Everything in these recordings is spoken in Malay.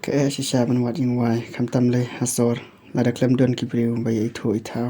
Ke shisha ban wat in wai kham tam le hasor la da klem don ki briu ba ye tho I thau.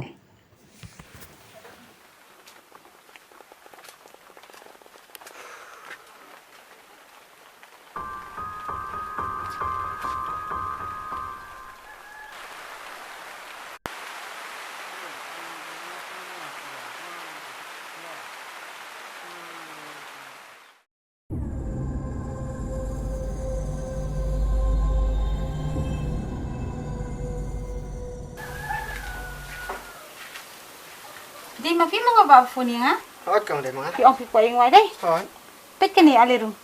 Di ma fi mo ba phone nga? Hot kang le mga. Fi ong fi ko ing wai dai. Hot. Pet kani ale rum.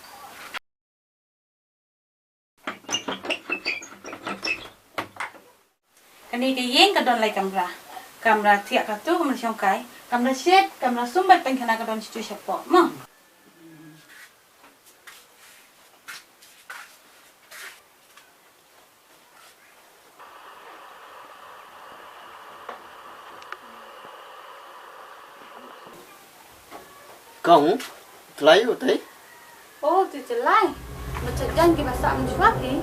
Kani ke yeng ka don lai kamera. Kamera tiak ka tu kamera siong kai. Kamera shed, kamera sumbat pen kana ka don situ siapo. Mo. Kong tlai utai. Oh, tu celai. Macam gan ki masak mencuak ki.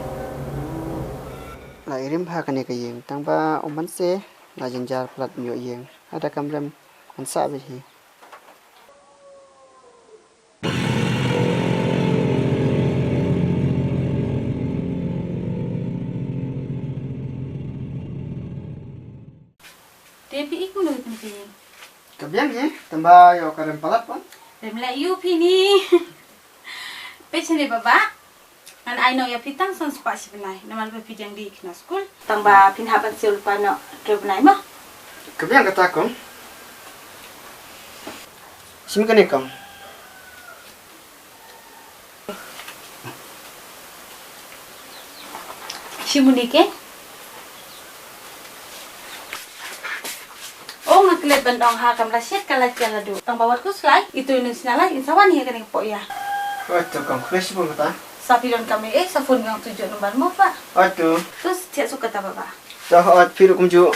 La irim pha kane ka yeng tang ba oman se la jinjar plat myo yeng ada kamrem an sa bi hi. Tapi ik mulu penting. Kabyang ye tamba yo karem palat pon. Dem la you pi ni. Pecah ni baba. An I know ya pitang son spa si benai. Namal ba pidang di kena school. Tang ba pinhaban sil pa no tre benai mo. Kabyang kata kong. Sim kane kong. Simunike. Oh ngaklet bandong ha kam rasyat kala jala du. Tang bawat ku slai itu ini sinala insawan hi kene po ya. Hot to kong fresh pun kata. Sapi don kami sa phone yang tujuh nomor mo pa. Hot to. Terus tiak suka ta baba. Dah hot firu kumju.